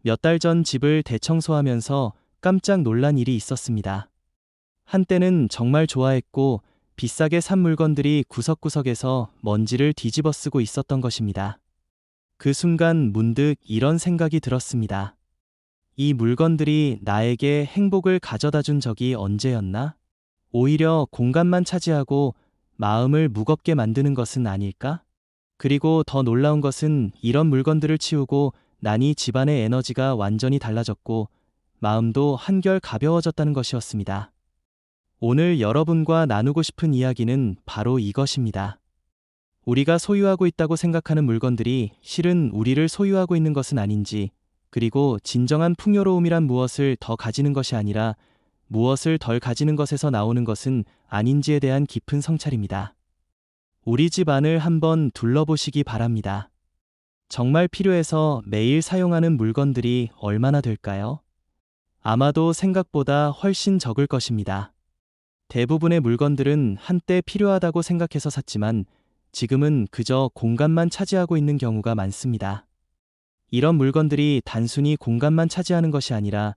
몇 달 전 집을 대청소하면서 깜짝 놀란 일이 있었습니다. 한때는 정말 좋아했고 비싸게 산 물건들이 구석구석에서 먼지를 뒤집어 쓰고 있었던 것입니다. 그 순간 문득 이런 생각이 들었습니다. 이 물건들이 나에게 행복을 가져다 준 적이 언제였나? 오히려 공간만 차지하고 마음을 무겁게 만드는 것은 아닐까? 그리고 더 놀라운 것은 이런 물건들을 치우고 나니 집안의 에너지가 완전히 달라졌고 마음도 한결 가벼워졌다는 것이었습니다. 오늘 여러분과 나누고 싶은 이야기는 바로 이것입니다. 우리가 소유하고 있다고 생각하는 물건들이 실은 우리를 소유하고 있는 것은 아닌지, 그리고 진정한 풍요로움이란 무엇을 더 가지는 것이 아니라 무엇을 덜 가지는 것에서 나오는 것은 아닌지에 대한 깊은 성찰입니다. 우리 집 안을 한번 둘러보시기 바랍니다. 정말 필요해서 매일 사용하는 물건들이 얼마나 될까요? 아마도 생각보다 훨씬 적을 것입니다. 대부분의 물건들은 한때 필요하다고 생각해서 샀지만 지금은 그저 공간만 차지하고 있는 경우가 많습니다. 이런 물건들이 단순히 공간만 차지하는 것이 아니라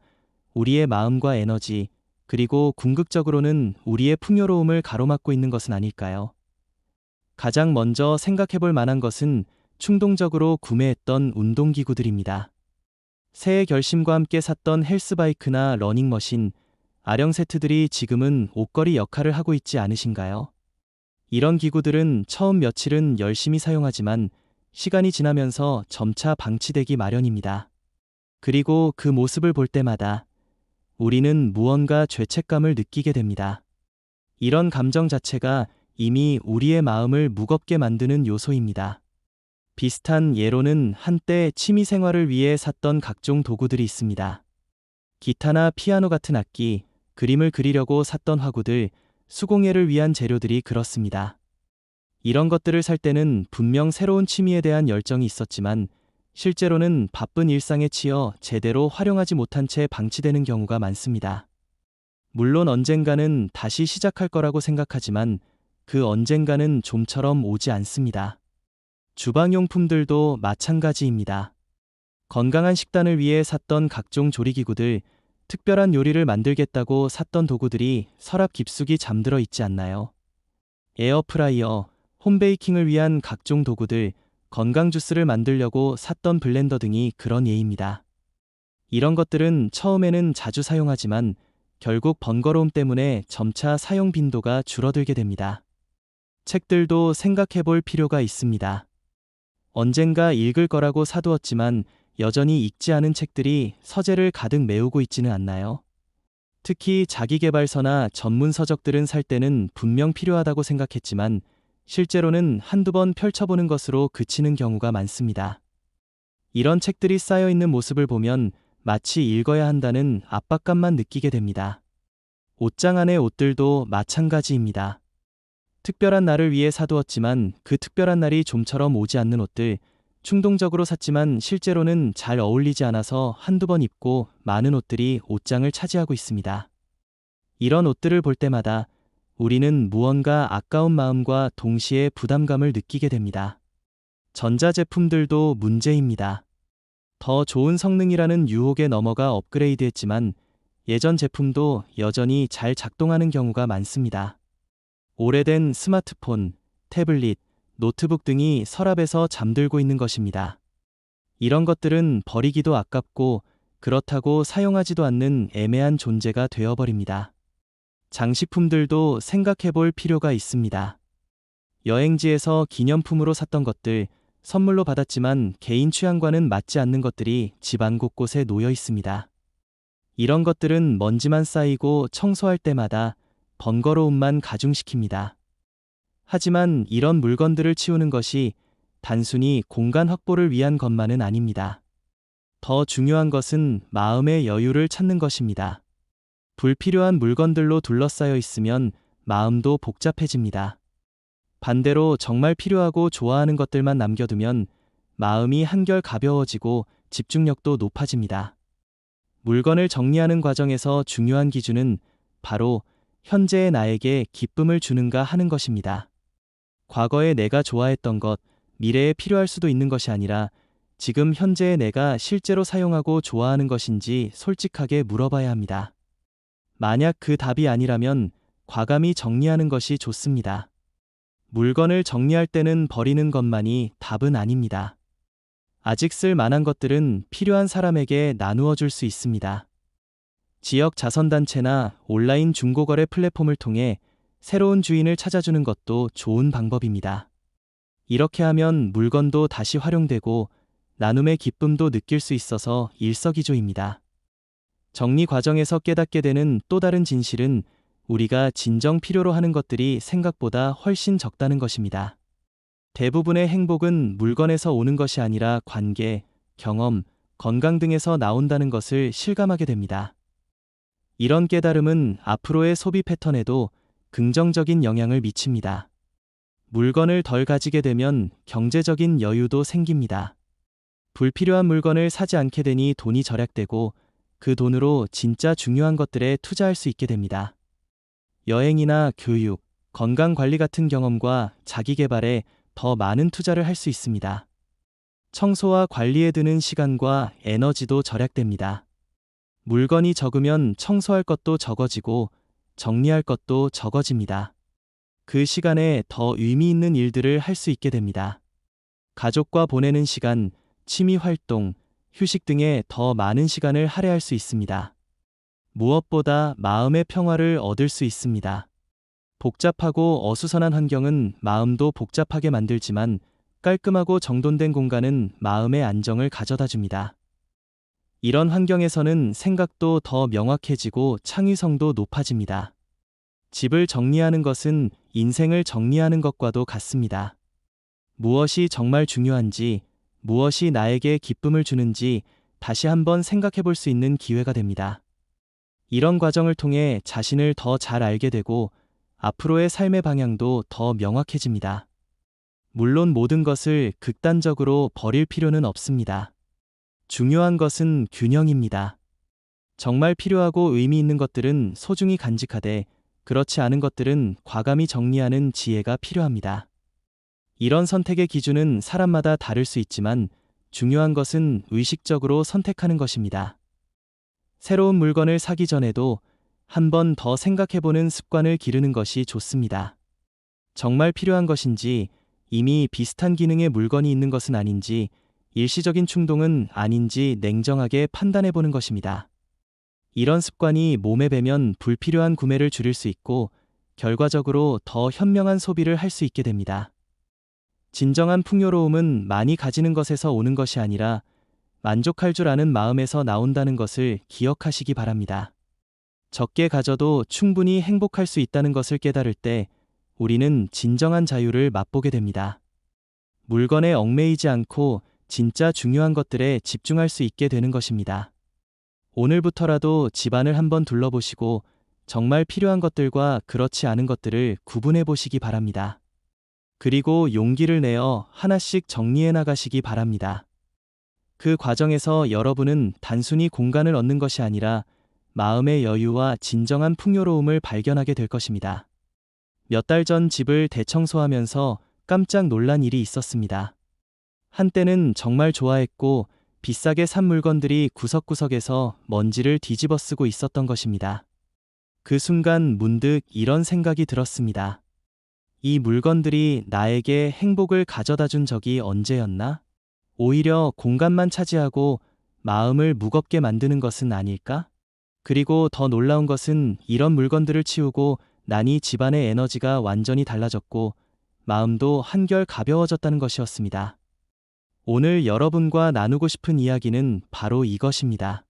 우리의 마음과 에너지, 그리고 궁극적으로는 우리의 풍요로움을 가로막고 있는 것은 아닐까요? 가장 먼저 생각해 볼 만한 것은 충동적으로 구매했던 운동기구들입니다. 새해 결심과 함께 샀던 헬스바이크나 러닝머신, 아령 세트들이 지금은 옷걸이 역할을 하고 있지 않으신가요? 이런 기구들은 처음 며칠은 열심히 사용하지만 시간이 지나면서 점차 방치되기 마련입니다. 그리고 그 모습을 볼 때마다 우리는 무언가 죄책감을 느끼게 됩니다. 이런 감정 자체가 이미 우리의 마음을 무겁게 만드는 요소입니다. 비슷한 예로는 한때 취미 생활을 위해 샀던 각종 도구들이 있습니다. 기타나 피아노 같은 악기, 그림을 그리려고 샀던 화구들, 수공예를 위한 재료들이 그렇습니다. 이런 것들을 살 때는 분명 새로운 취미에 대한 열정이 있었지만 실제로는 바쁜 일상에 치여 제대로 활용하지 못한 채 방치되는 경우가 많습니다. 물론 언젠가는 다시 시작할 거라고 생각하지만 그 언젠가는 좀처럼 오지 않습니다. 주방용품들도 마찬가지입니다. 건강한 식단을 위해 샀던 각종 조리기구들, 특별한 요리를 만들겠다고 샀던 도구들이 서랍 깊숙이 잠들어 있지 않나요? 에어프라이어, 홈베이킹을 위한 각종 도구들, 건강 주스를 만들려고 샀던 블렌더 등이 그런 예입니다. 이런 것들은 처음에는 자주 사용하지만 결국 번거로움 때문에 점차 사용 빈도가 줄어들게 됩니다. 책들도 생각해 볼 필요가 있습니다. 언젠가 읽을 거라고 사두었지만 여전히 읽지 않은 책들이 서재를 가득 메우고 있지는 않나요? 특히 자기계발서나 전문 서적들은 살 때는 분명 필요하다고 생각했지만 실제로는 한두 번 펼쳐보는 것으로 그치는 경우가 많습니다. 이런 책들이 쌓여 있는 모습을 보면 마치 읽어야 한다는 압박감만 느끼게 됩니다. 옷장 안의 옷들도 마찬가지입니다. 특별한 날을 위해 사두었지만 그 특별한 날이 좀처럼 오지 않는 옷들, 충동적으로 샀지만 실제로는 잘 어울리지 않아서 한두 번 입고 많은 옷들이 옷장을 차지하고 있습니다. 이런 옷들을 볼 때마다 우리는 무언가 아까운 마음과 동시에 부담감을 느끼게 됩니다. 전자제품들도 문제입니다. 더 좋은 성능이라는 유혹에 넘어가 업그레이드했지만 예전 제품도 여전히 잘 작동하는 경우가 많습니다. 오래된 스마트폰, 태블릿, 노트북 등이 서랍에서 잠들고 있는 것입니다. 이런 것들은 버리기도 아깝고 그렇다고 사용하지도 않는 애매한 존재가 되어버립니다. 장식품들도 생각해 볼 필요가 있습니다. 여행지에서 기념품으로 샀던 것들, 선물로 받았지만 개인 취향과는 맞지 않는 것들이 집안 곳곳에 놓여 있습니다. 이런 것들은 먼지만 쌓이고 청소할 때마다 번거로움만 가중시킵니다. 하지만 이런 물건들을 치우는 것이 단순히 공간 확보를 위한 것만은 아닙니다. 더 중요한 것은 마음의 여유를 찾는 것입니다. 불필요한 물건들로 둘러싸여 있으면 마음도 복잡해집니다. 반대로 정말 필요하고 좋아하는 것들만 남겨두면 마음이 한결 가벼워지고 집중력도 높아집니다. 물건을 정리하는 과정에서 중요한 기준은 바로 현재의 나에게 기쁨을 주는가 하는 것입니다. 과거에 내가 좋아했던 것, 미래에 필요할 수도 있는 것이 아니라 지금 현재의 내가 실제로 사용하고 좋아하는 것인지 솔직하게 물어봐야 합니다. 만약 그 답이 아니라면 과감히 정리하는 것이 좋습니다. 물건을 정리할 때는 버리는 것만이 답은 아닙니다. 아직 쓸 만한 것들은 필요한 사람에게 나누어 줄 수 있습니다. 지역 자선단체나 온라인 중고거래 플랫폼을 통해 새로운 주인을 찾아주는 것도 좋은 방법입니다. 이렇게 하면 물건도 다시 활용되고 나눔의 기쁨도 느낄 수 있어서 일석이조입니다. 정리 과정에서 깨닫게 되는 또 다른 진실은 우리가 진정 필요로 하는 것들이 생각보다 훨씬 적다는 것입니다. 대부분의 행복은 물건에서 오는 것이 아니라 관계, 경험, 건강 등에서 나온다는 것을 실감하게 됩니다. 이런 깨달음은 앞으로의 소비 패턴에도 긍정적인 영향을 미칩니다. 물건을 덜 가지게 되면 경제적인 여유도 생깁니다. 불필요한 물건을 사지 않게 되니 돈이 절약되고 그 돈으로 진짜 중요한 것들에 투자할 수 있게 됩니다. 여행이나 교육, 건강 관리 같은 경험과 자기 개발에 더 많은 투자를 할 수 있습니다. 청소와 관리에 드는 시간과 에너지도 절약됩니다. 물건이 적으면 청소할 것도 적어지고 정리할 것도 적어집니다. 그 시간에 더 의미 있는 일들을 할 수 있게 됩니다. 가족과 보내는 시간, 취미 활동, 휴식 등에 더 많은 시간을 할애할 수 있습니다. 무엇보다 마음의 평화를 얻을 수 있습니다. 복잡하고 어수선한 환경은 마음도 복잡하게 만들지만 깔끔하고 정돈된 공간은 마음의 안정을 가져다 줍니다. 이런 환경에서는 생각도 더 명확해지고 창의성도 높아집니다. 집을 정리하는 것은 인생을 정리하는 것과도 같습니다. 무엇이 정말 중요한지, 무엇이 나에게 기쁨을 주는지 다시 한번 생각해 볼 수 있는 기회가 됩니다. 이런 과정을 통해 자신을 더 잘 알게 되고 앞으로의 삶의 방향도 더 명확해집니다. 물론 모든 것을 극단적으로 버릴 필요는 없습니다. 중요한 것은 균형입니다. 정말 필요하고 의미 있는 것들은 소중히 간직하되 그렇지 않은 것들은 과감히 정리하는 지혜가 필요합니다. 이런 선택의 기준은 사람마다 다를 수 있지만 중요한 것은 의식적으로 선택하는 것입니다. 새로운 물건을 사기 전에도 한 번 더 생각해보는 습관을 기르는 것이 좋습니다. 정말 필요한 것인지, 이미 비슷한 기능의 물건이 있는 것은 아닌지, 일시적인 충동은 아닌지 냉정하게 판단해보는 것입니다. 이런 습관이 몸에 배면 불필요한 구매를 줄일 수 있고 결과적으로 더 현명한 소비를 할 수 있게 됩니다. 진정한 풍요로움은 많이 가지는 것에서 오는 것이 아니라 만족할 줄 아는 마음에서 나온다는 것을 기억하시기 바랍니다. 적게 가져도 충분히 행복할 수 있다는 것을 깨달을 때 우리는 진정한 자유를 맛보게 됩니다. 물건에 얽매이지 않고 진짜 중요한 것들에 집중할 수 있게 되는 것입니다. 오늘부터라도 집안을 한번 둘러보시고 정말 필요한 것들과 그렇지 않은 것들을 구분해 보시기 바랍니다. 그리고 용기를 내어 하나씩 정리해 나가시기 바랍니다. 그 과정에서 여러분은 단순히 공간을 얻는 것이 아니라 마음의 여유와 진정한 풍요로움을 발견하게 될 것입니다. 몇 달 전 집을 대청소하면서 깜짝 놀란 일이 있었습니다. 한때는 정말 좋아했고 비싸게 산 물건들이 구석구석에서 먼지를 뒤집어 쓰고 있었던 것입니다. 그 순간 문득 이런 생각이 들었습니다. 이 물건들이 나에게 행복을 가져다 준 적이 언제였나? 오히려 공간만 차지하고 마음을 무겁게 만드는 것은 아닐까? 그리고 더 놀라운 것은 이런 물건들을 치우고 나니 집안의 에너지가 완전히 달라졌고 마음도 한결 가벼워졌다는 것이었습니다. 오늘 여러분과 나누고 싶은 이야기는 바로 이것입니다.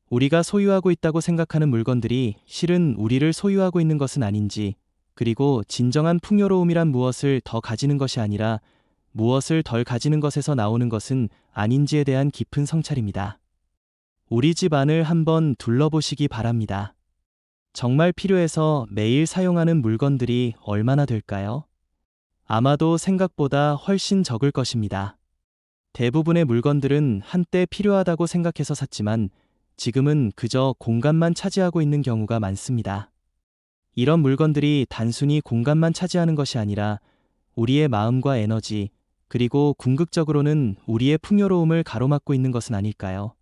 우리가 소유하고 있다고 생각하는 물건들이 실은 우리를 소유하고 있는 것은 아닌지, 그리고 진정한 풍요로움이란 무엇을 더 가지는 것이 아니라 무엇을 덜 가지는 것에서 나오는 것은 아닌지에 대한 깊은 성찰입니다. 우리 집 안을 한번 둘러보시기 바랍니다. 정말 필요해서 매일 사용하는 물건들이 얼마나 될까요? 아마도 생각보다 훨씬 적을 것입니다. 대부분의 물건들은 한때 필요하다고 생각해서 샀지만 지금은 그저 공간만 차지하고 있는 경우가 많습니다. 이런 물건들이 단순히 공간만 차지하는 것이 아니라 우리의 마음과 에너지, 그리고 궁극적으로는 우리의 풍요로움을 가로막고 있는 것은 아닐까요?